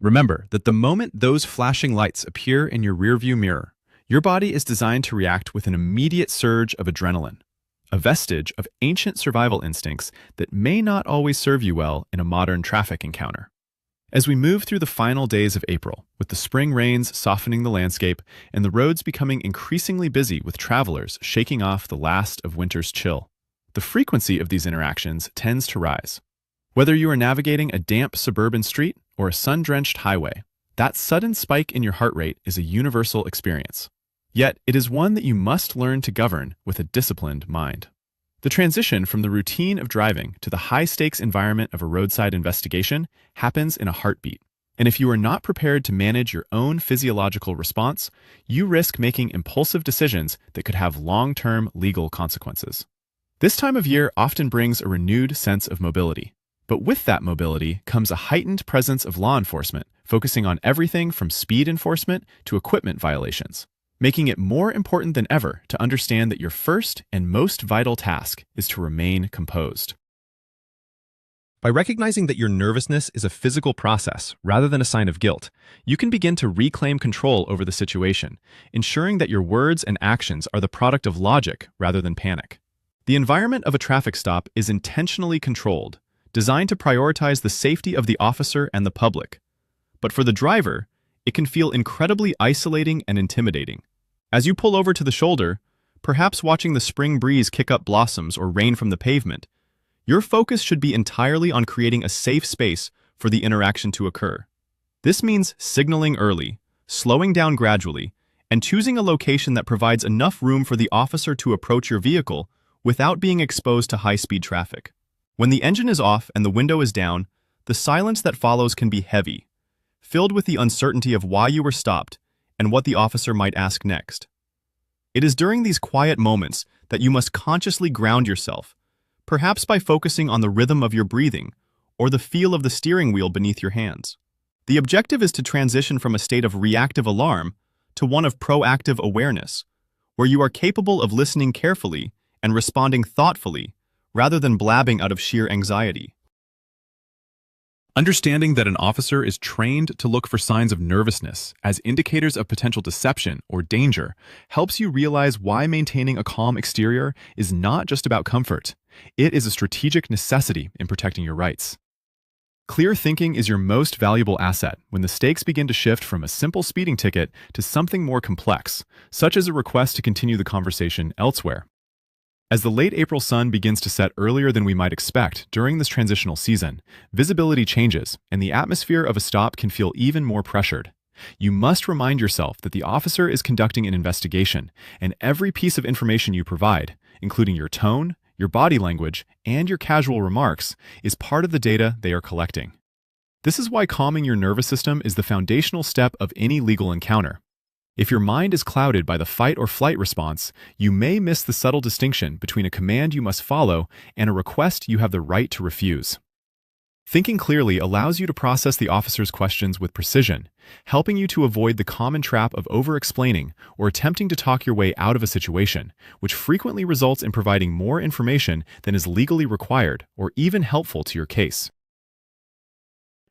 Remember that the moment those flashing lights appear in your rearview mirror, your body is designed to react with an immediate surge of adrenaline, a vestige of ancient survival instincts that may not always serve you well in a modern traffic encounter. As we move through the final days of April, with the spring rains softening the landscape and the roads becoming increasingly busy with travelers shaking off the last of winter's chill, the frequency of these interactions tends to rise. Whether you are navigating a damp suburban street or a sun-drenched highway, that sudden spike in your heart rate is a universal experience. Yet, it is one that you must learn to govern with a disciplined mind. The transition from the routine of driving to the high-stakes environment of a roadside investigation happens in a heartbeat. And if you are not prepared to manage your own physiological response, you risk making impulsive decisions that could have long-term legal consequences. This time of year often brings a renewed sense of mobility. But with that mobility comes a heightened presence of law enforcement, focusing on everything from speed enforcement to equipment violations, making it more important than ever to understand that your first and most vital task is to remain composed. By recognizing that your nervousness is a physical process rather than a sign of guilt, you can begin to reclaim control over the situation, ensuring that your words and actions are the product of logic rather than panic. The environment of a traffic stop is intentionally controlled, designed to prioritize the safety of the officer and the public. But for the driver, it can feel incredibly isolating and intimidating. As you pull over to the shoulder, perhaps watching the spring breeze kick up blossoms or rain from the pavement, your focus should be entirely on creating a safe space for the interaction to occur. This means signaling early, slowing down gradually, and choosing a location that provides enough room for the officer to approach your vehicle without being exposed to high-speed traffic. When the engine is off and the window is down, the silence that follows can be heavy, filled with the uncertainty of why you were stopped and what the officer might ask next. It is during these quiet moments that you must consciously ground yourself, perhaps by focusing on the rhythm of your breathing or the feel of the steering wheel beneath your hands. The objective is to transition from a state of reactive alarm to one of proactive awareness, where you are capable of listening carefully and responding thoughtfully rather than blabbing out of sheer anxiety. Understanding that an officer is trained to look for signs of nervousness as indicators of potential deception or danger helps you realize why maintaining a calm exterior is not just about comfort. It is a strategic necessity in protecting your rights. Clear thinking is your most valuable asset when the stakes begin to shift from a simple speeding ticket to something more complex, such as a request to continue the conversation elsewhere. As the late April sun begins to set earlier than we might expect during this transitional season, visibility changes and the atmosphere of a stop can feel even more pressured. You must remind yourself that the officer is conducting an investigation, and every piece of information you provide, including your tone, your body language, and your casual remarks, is part of the data they are collecting. This is why calming your nervous system is the foundational step of any legal encounter. If your mind is clouded by the fight or flight response, you may miss the subtle distinction between a command you must follow and a request you have the right to refuse. Thinking clearly allows you to process the officer's questions with precision, helping you to avoid the common trap of over-explaining or attempting to talk your way out of a situation, which frequently results in providing more information than is legally required or even helpful to your case.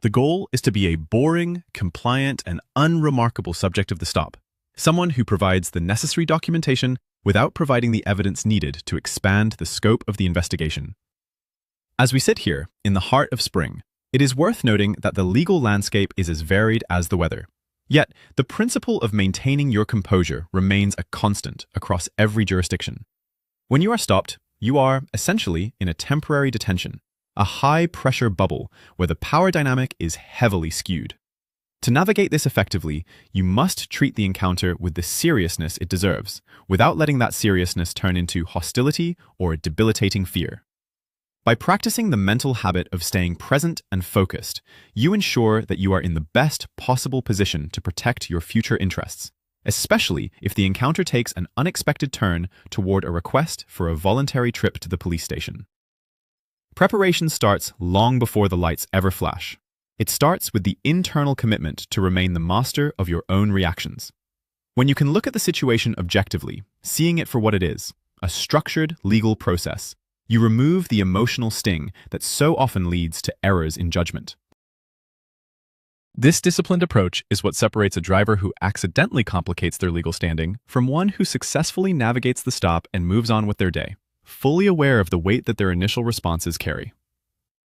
The goal is to be a boring, compliant, and unremarkable subject of the stop. Someone who provides the necessary documentation without providing the evidence needed to expand the scope of the investigation. As we sit here, in the heart of spring, it is worth noting that the legal landscape is as varied as the weather. Yet, the principle of maintaining your composure remains a constant across every jurisdiction. When you are stopped, you are, essentially, in a temporary detention, a high-pressure bubble where the power dynamic is heavily skewed. To navigate this effectively, you must treat the encounter with the seriousness it deserves, without letting that seriousness turn into hostility or a debilitating fear. By practicing the mental habit of staying present and focused, you ensure that you are in the best possible position to protect your future interests, especially if the encounter takes an unexpected turn toward a request for a voluntary trip to the police station. Preparation starts long before the lights ever flash. It starts with the internal commitment to remain the master of your own reactions. When you can look at the situation objectively, seeing it for what it is, a structured legal process, you remove the emotional sting that so often leads to errors in judgment. This disciplined approach is what separates a driver who accidentally complicates their legal standing from one who successfully navigates the stop and moves on with their day, fully aware of the weight that their initial responses carry.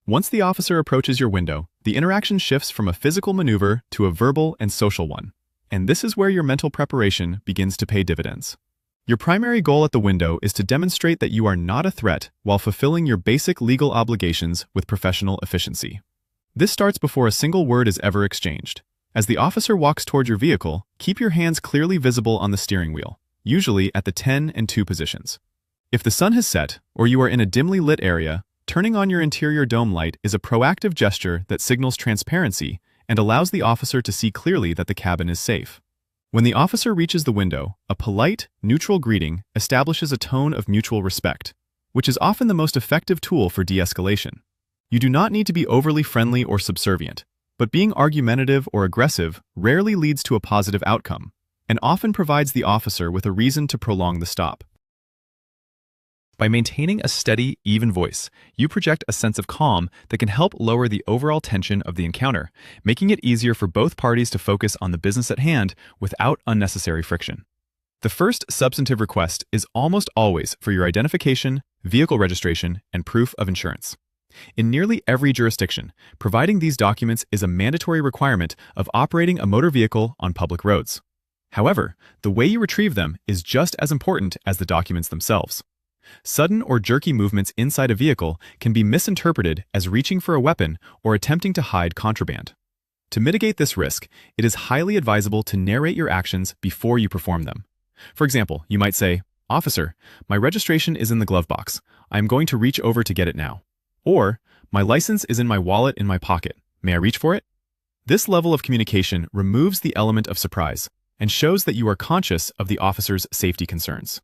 Once the officer approaches your window, the interaction shifts from a physical maneuver to a verbal and social one, and this is where your mental preparation begins to pay dividends. Your primary goal at the window is to demonstrate that you are not a threat while fulfilling your basic legal obligations with professional efficiency. This starts before a single word is ever exchanged. As the officer walks toward your vehicle, keep your hands clearly visible on the steering wheel, usually at the 10 and 2 positions. If the sun has set, or you are in a dimly lit area, turning on your interior dome light is a proactive gesture that signals transparency and allows the officer to see clearly that the cabin is safe. When the officer reaches the window, a polite, neutral greeting establishes a tone of mutual respect, which is often the most effective tool for de-escalation. You do not need to be overly friendly or subservient, but being argumentative or aggressive rarely leads to a positive outcome, and often provides the officer with a reason to prolong the stop. By maintaining a steady, even voice, you project a sense of calm that can help lower the overall tension of the encounter, making it easier for both parties to focus on the business at hand without unnecessary friction. The first substantive request is almost always for your identification, vehicle registration, and proof of insurance. In nearly every jurisdiction, providing these documents is a mandatory requirement of operating a motor vehicle on public roads. However, the way you retrieve them is just as important as the documents themselves. Sudden or jerky movements inside a vehicle can be misinterpreted as reaching for a weapon or attempting to hide contraband. To mitigate this risk, it is highly advisable to narrate your actions before you perform them. For example, you might say, "Officer, my registration is in the glove box. I am going to reach over to get it now." Or, "My license is in my wallet in my pocket. May I reach for it?" This level of communication removes the element of surprise and shows that you are conscious of the officer's safety concerns.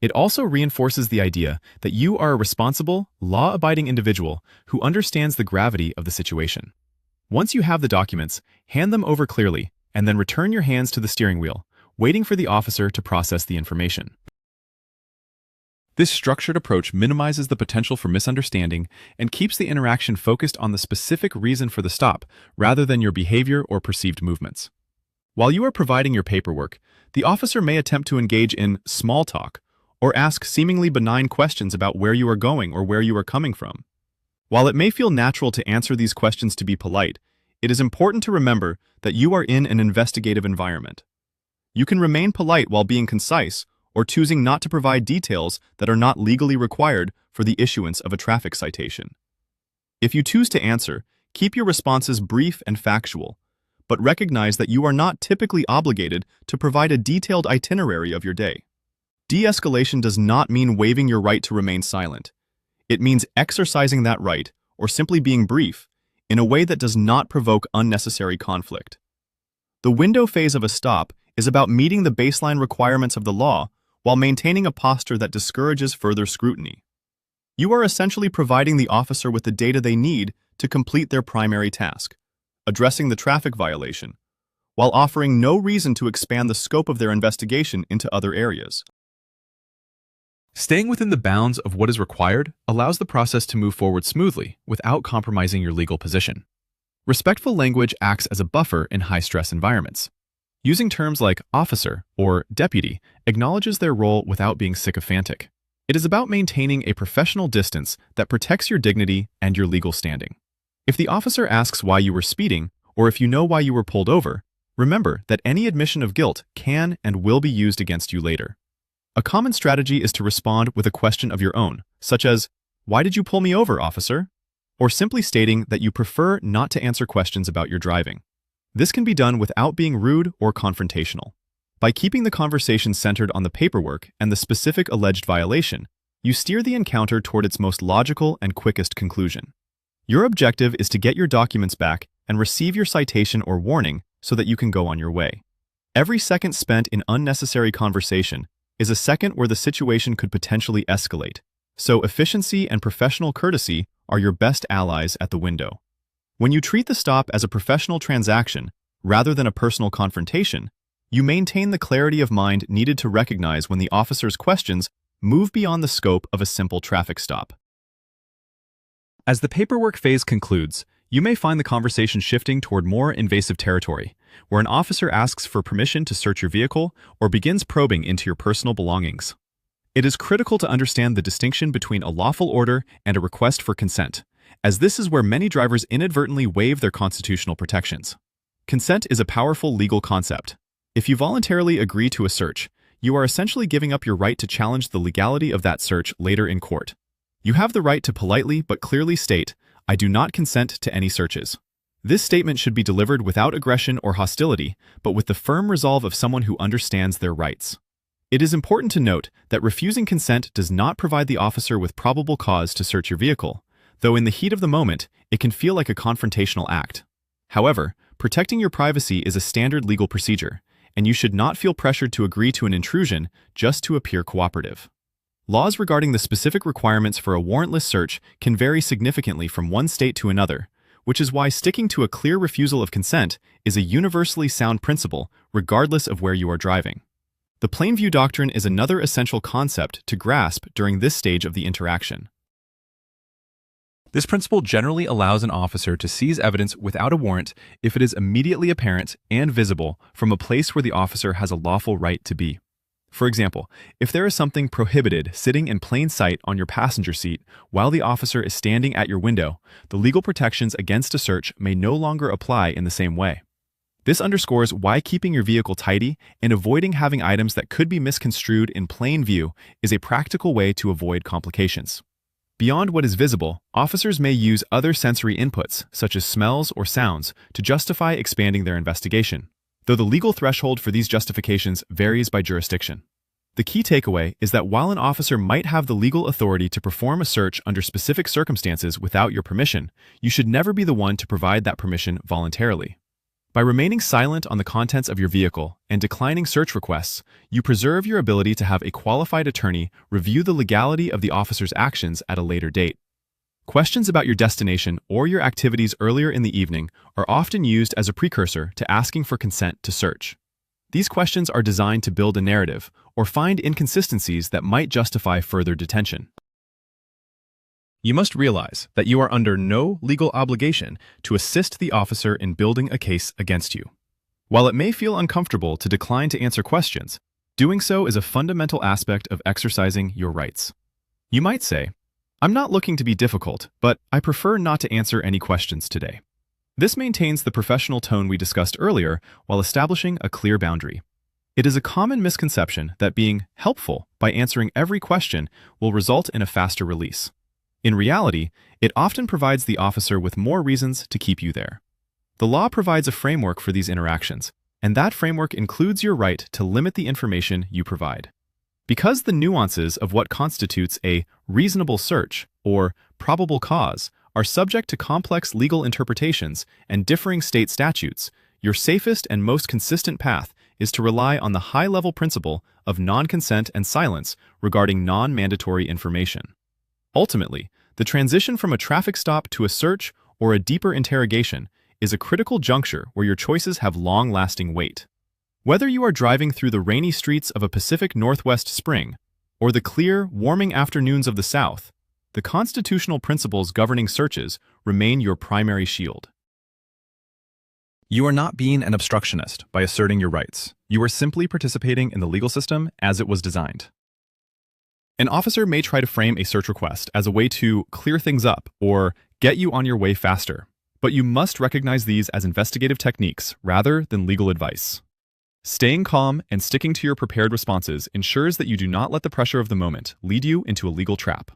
It also reinforces the idea that you are a responsible, law-abiding individual who understands the gravity of the situation. Once you have the documents, hand them over clearly and then return your hands to the steering wheel, waiting for the officer to process the information. This structured approach minimizes the potential for misunderstanding and keeps the interaction focused on the specific reason for the stop rather than your behavior or perceived movements. While you are providing your paperwork, the officer may attempt to engage in small talk or ask seemingly benign questions about where you are going or where you are coming from. While it may feel natural to answer these questions to be polite, it is important to remember that you are in an investigative environment. You can remain polite while being concise or choosing not to provide details that are not legally required for the issuance of a traffic citation. If you choose to answer, keep your responses brief and factual, but recognize that you are not typically obligated to provide a detailed itinerary of your day. De-escalation does not mean waiving your right to remain silent. It means exercising that right, or simply being brief, in a way that does not provoke unnecessary conflict. The window phase of a stop is about meeting the baseline requirements of the law while maintaining a posture that discourages further scrutiny. You are essentially providing the officer with the data they need to complete their primary task, addressing the traffic violation, while offering no reason to expand the scope of their investigation into other areas. Staying within the bounds of what is required allows the process to move forward smoothly without compromising your legal position. Respectful language acts as a buffer in high-stress environments. Using terms like officer or deputy acknowledges their role without being sycophantic. It is about maintaining a professional distance that protects your dignity and your legal standing. If the officer asks why you were speeding, or if you know why you were pulled over, remember that any admission of guilt can and will be used against you later. A common strategy is to respond with a question of your own, such as, "Why did you pull me over, officer?" Or simply stating that you prefer not to answer questions about your driving. This can be done without being rude or confrontational. By keeping the conversation centered on the paperwork and the specific alleged violation, you steer the encounter toward its most logical and quickest conclusion. Your objective is to get your documents back and receive your citation or warning so that you can go on your way. Every second spent in unnecessary conversation is a second where the situation could potentially escalate, so efficiency and professional courtesy are your best allies at the window. When you treat the stop as a professional transaction rather than a personal confrontation, you maintain the clarity of mind needed to recognize when the officer's questions move beyond the scope of a simple traffic stop. As the paperwork phase concludes, You may find the conversation shifting toward more invasive territory, where an officer asks for permission to search your vehicle or begins probing into your personal belongings. It is critical to understand the distinction between a lawful order and a request for consent, as this is where many drivers inadvertently waive their constitutional protections. Consent is a powerful legal concept. If you voluntarily agree to a search, you are essentially giving up your right to challenge the legality of that search later in court. You have the right to politely but clearly state, "I do not consent to any searches." This statement should be delivered without aggression or hostility, but with the firm resolve of someone who understands their rights. It is important to note that refusing consent does not provide the officer with probable cause to search your vehicle, though in the heat of the moment, it can feel like a confrontational act. However, protecting your privacy is a standard legal procedure, and you should not feel pressured to agree to an intrusion just to appear cooperative. Laws regarding the specific requirements for a warrantless search can vary significantly from one state to another, which is why sticking to a clear refusal of consent is a universally sound principle, regardless of where you are driving. The plain view doctrine is another essential concept to grasp during this stage of the interaction. This principle generally allows an officer to seize evidence without a warrant if it is immediately apparent and visible from a place where the officer has a lawful right to be. For example, if there is something prohibited sitting in plain sight on your passenger seat while the officer is standing at your window, the legal protections against a search may no longer apply in the same way. This underscores why keeping your vehicle tidy and avoiding having items that could be misconstrued in plain view is a practical way to avoid complications. Beyond what is visible, officers may use other sensory inputs, such as smells or sounds, to justify expanding their investigation, though the legal threshold for these justifications varies by jurisdiction. The key takeaway is that while an officer might have the legal authority to perform a search under specific circumstances without your permission, you should never be the one to provide that permission voluntarily. By remaining silent on the contents of your vehicle and declining search requests, you preserve your ability to have a qualified attorney review the legality of the officer's actions at a later date. Questions about your destination or your activities earlier in the evening are often used as a precursor to asking for consent to search. These questions are designed to build a narrative or find inconsistencies that might justify further detention. You must realize that you are under no legal obligation to assist the officer in building a case against you. While it may feel uncomfortable to decline to answer questions, doing so is a fundamental aspect of exercising your rights. You might say, "I'm not looking to be difficult, but I prefer not to answer any questions today." This maintains the professional tone we discussed earlier while establishing a clear boundary. It is a common misconception that being helpful by answering every question will result in a faster release. In reality, it often provides the officer with more reasons to keep you there. The law provides a framework for these interactions, and that framework includes your right to limit the information you provide. Because the nuances of what constitutes a reasonable search or probable cause are subject to complex legal interpretations and differing state statutes, your safest and most consistent path is to rely on the high-level principle of non-consent and silence regarding non-mandatory information. Ultimately, the transition from a traffic stop to a search or a deeper interrogation is a critical juncture where your choices have long-lasting weight. Whether you are driving through the rainy streets of a Pacific Northwest spring or the clear, warming afternoons of the South, the constitutional principles governing searches remain your primary shield. You are not being an obstructionist by asserting your rights. You are simply participating in the legal system as it was designed. An officer may try to frame a search request as a way to clear things up or get you on your way faster, but you must recognize these as investigative techniques rather than legal advice. Staying calm and sticking to your prepared responses ensures that you do not let the pressure of the moment lead you into a legal trap.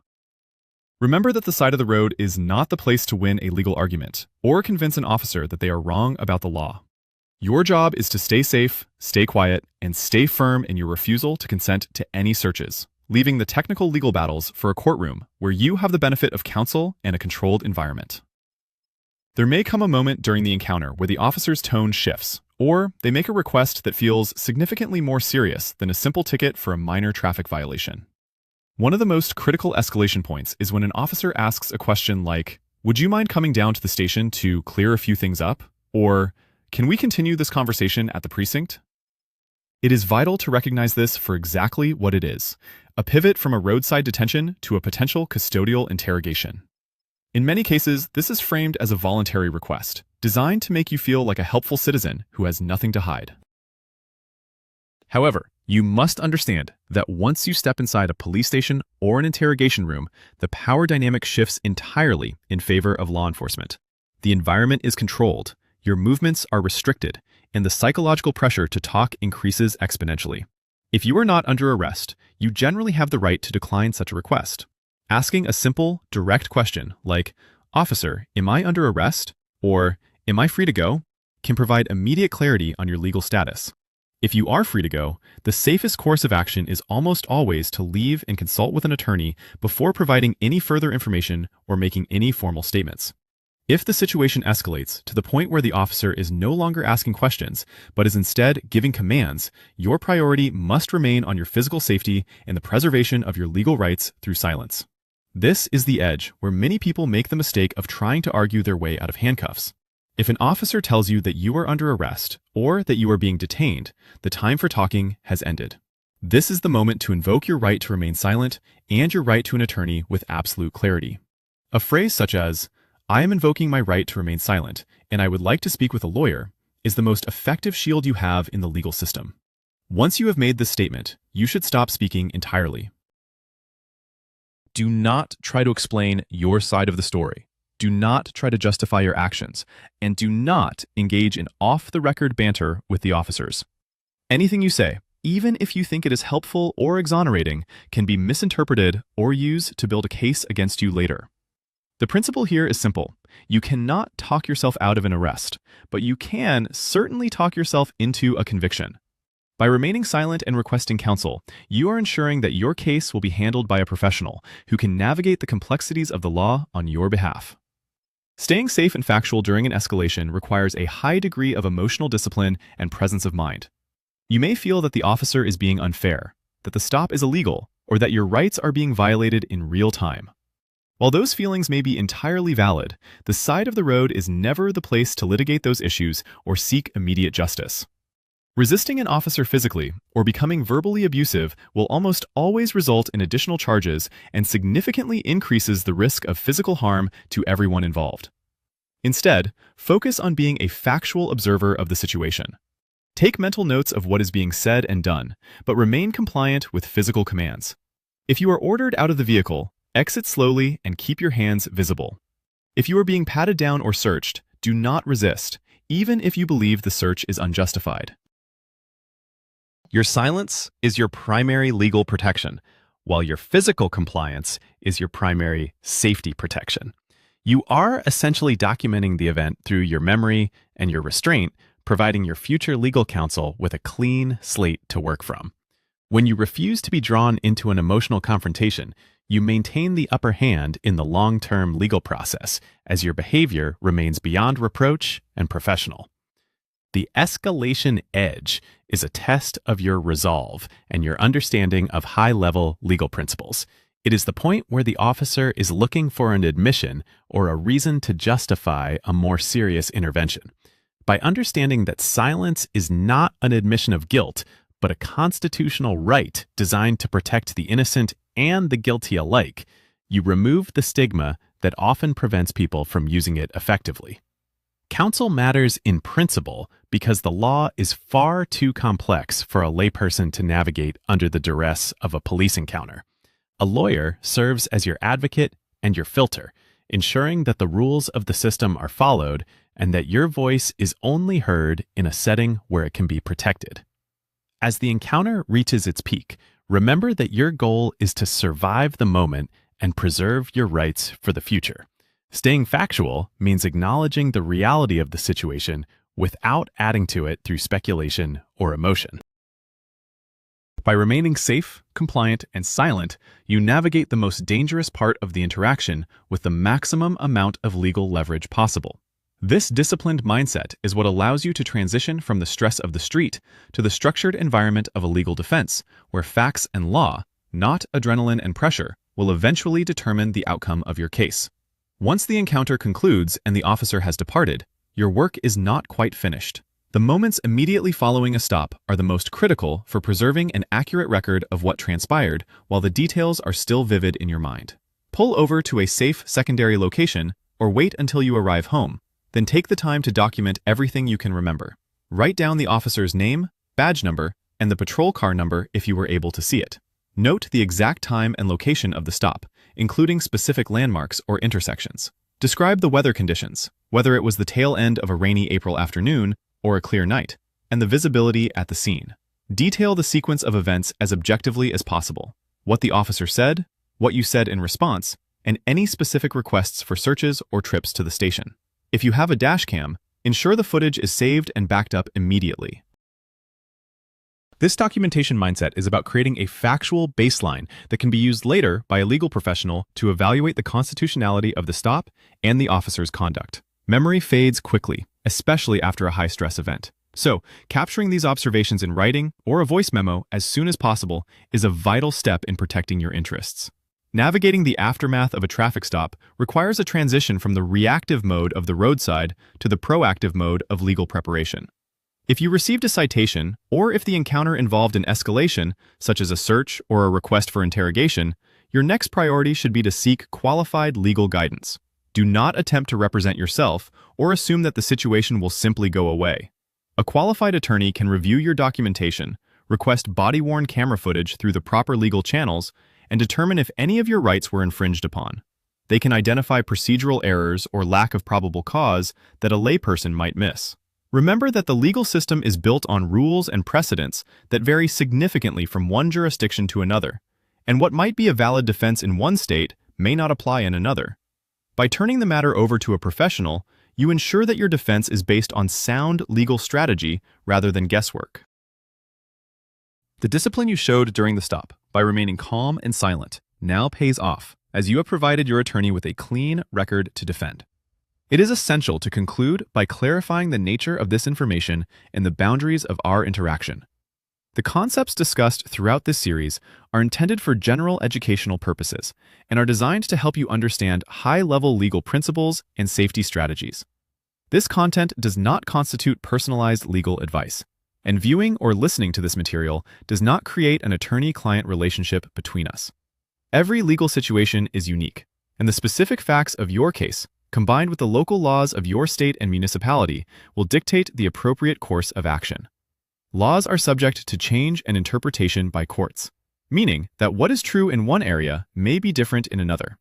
Remember that the side of the road is not the place to win a legal argument or convince an officer that they are wrong about the law. Your job is to stay safe, stay quiet, and stay firm in your refusal to consent to any searches, leaving the technical legal battles for a courtroom where you have the benefit of counsel and a controlled environment. There may come a moment during the encounter where the officer's tone shifts, or they make a request that feels significantly more serious than a simple ticket for a minor traffic violation. One of the most critical escalation points is when an officer asks a question like, "Would you mind coming down to the station to clear a few things up?" Or, "Can we continue this conversation at the precinct?" It is vital to recognize this for exactly what it is, a pivot from a roadside detention to a potential custodial interrogation. In many cases, this is framed as a voluntary request, designed to make you feel like a helpful citizen who has nothing to hide. However, you must understand that once you step inside a police station or an interrogation room, the power dynamic shifts entirely in favor of law enforcement. The environment is controlled, your movements are restricted, and the psychological pressure to talk increases exponentially. If you are not under arrest, you generally have the right to decline such a request. Asking a simple, direct question like, "Officer, am I under arrest?" or "Am I free to go?" can provide immediate clarity on your legal status. If you are free to go, the safest course of action is almost always to leave and consult with an attorney before providing any further information or making any formal statements. If the situation escalates to the point where the officer is no longer asking questions, but is instead giving commands, your priority must remain on your physical safety and the preservation of your legal rights through silence. This is the edge where many people make the mistake of trying to argue their way out of handcuffs. If an officer tells you that you are under arrest or that you are being detained, the time for talking has ended. This is the moment to invoke your right to remain silent and your right to an attorney with absolute clarity. A phrase such as, "I am invoking my right to remain silent, and I would like to speak with a lawyer," is the most effective shield you have in the legal system. Once you have made this statement, you should stop speaking entirely. Do not try to explain your side of the story. Do not try to justify your actions, and do not engage in off-the-record banter with the officers. Anything you say, even if you think it is helpful or exonerating, can be misinterpreted or used to build a case against you later. The principle here is simple. You cannot talk yourself out of an arrest, but you can certainly talk yourself into a conviction. By remaining silent and requesting counsel, you are ensuring that your case will be handled by a professional who can navigate the complexities of the law on your behalf. Staying safe and factual during an escalation requires a high degree of emotional discipline and presence of mind. You may feel that the officer is being unfair, that the stop is illegal, or that your rights are being violated in real time. While those feelings may be entirely valid, the side of the road is never the place to litigate those issues or seek immediate justice. Resisting an officer physically or becoming verbally abusive will almost always result in additional charges and significantly increases the risk of physical harm to everyone involved. Instead, focus on being a factual observer of the situation. Take mental notes of what is being said and done, but remain compliant with physical commands. If you are ordered out of the vehicle, exit slowly and keep your hands visible. If you are being patted down or searched, do not resist, even if you believe the search is unjustified. Your silence is your primary legal protection, while your physical compliance is your primary safety protection. You are essentially documenting the event through your memory and your restraint, providing your future legal counsel with a clean slate to work from. When you refuse to be drawn into an emotional confrontation, you maintain the upper hand in the long-term legal process as your behavior remains beyond reproach and professional. The escalation edge is a test of your resolve and your understanding of high-level legal principles. It is the point where the officer is looking for an admission or a reason to justify a more serious intervention. By understanding that silence is not an admission of guilt, but a constitutional right designed to protect the innocent and the guilty alike, you remove the stigma that often prevents people from using it effectively. Counsel matters in principle because the law is far too complex for a layperson to navigate under the duress of a police encounter. A lawyer serves as your advocate and your filter, ensuring that the rules of the system are followed and that your voice is only heard in a setting where it can be protected. As the encounter reaches its peak, remember that your goal is to survive the moment and preserve your rights for the future. Staying factual means acknowledging the reality of the situation without adding to it through speculation or emotion. By remaining safe, compliant, and silent, you navigate the most dangerous part of the interaction with the maximum amount of legal leverage possible. This disciplined mindset is what allows you to transition from the stress of the street to the structured environment of a legal defense, where facts and law, not adrenaline and pressure, will eventually determine the outcome of your case. Once the encounter concludes and the officer has departed, your work is not quite finished. The moments immediately following a stop are the most critical for preserving an accurate record of what transpired while the details are still vivid in your mind. Pull over to a safe secondary location or wait until you arrive home. Then take the time to document everything you can remember. Write down the officer's name, badge number, and the patrol car number if you were able to see it. Note the exact time and location of the stop, including specific landmarks or intersections. Describe the weather conditions, whether it was the tail end of a rainy April afternoon or a clear night, and the visibility at the scene. Detail the sequence of events as objectively as possible. What the officer said, what you said in response, and any specific requests for searches or trips to the station. If you have a dashcam, ensure the footage is saved and backed up immediately. This documentation mindset is about creating a factual baseline that can be used later by a legal professional to evaluate the constitutionality of the stop and the officer's conduct. Memory fades quickly, especially after a high-stress event. So, capturing these observations in writing or a voice memo as soon as possible is a vital step in protecting your interests. Navigating the aftermath of a traffic stop requires a transition from the reactive mode of the roadside to the proactive mode of legal preparation. If you received a citation, or if the encounter involved an escalation, such as a search or a request for interrogation, your next priority should be to seek qualified legal guidance. Do not attempt to represent yourself or assume that the situation will simply go away. A qualified attorney can review your documentation, request body-worn camera footage through the proper legal channels, and determine if any of your rights were infringed upon. They can identify procedural errors or lack of probable cause that a layperson might miss. Remember that the legal system is built on rules and precedents that vary significantly from one jurisdiction to another, and what might be a valid defense in one state may not apply in another. By turning the matter over to a professional, you ensure that your defense is based on sound legal strategy rather than guesswork. The discipline you showed during the stop, by remaining calm and silent, now pays off, as you have provided your attorney with a clean record to defend. It is essential to conclude by clarifying the nature of this information and the boundaries of our interaction. The concepts discussed throughout this series are intended for general educational purposes and are designed to help you understand high-level legal principles and safety strategies. This content does not constitute personalized legal advice, and viewing or listening to this material does not create an attorney-client relationship between us. Every legal situation is unique, and the specific facts of your case, combined with the local laws of your state and municipality, will dictate the appropriate course of action. Laws are subject to change and interpretation by courts, meaning that what is true in one area may be different in another.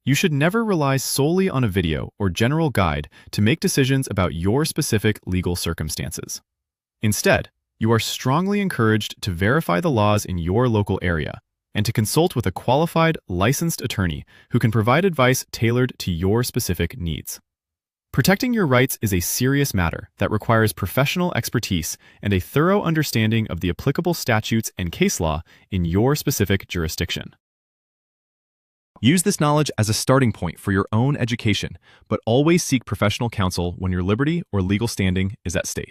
You should never rely solely on a video or general guide to make decisions about your specific legal circumstances. Instead, you are strongly encouraged to verify the laws in your local area and to consult with a qualified, licensed attorney who can provide advice tailored to your specific needs. Protecting your rights is a serious matter that requires professional expertise and a thorough understanding of the applicable statutes and case law in your specific jurisdiction. Use this knowledge as a starting point for your own education, but always seek professional counsel when your liberty or legal standing is at stake.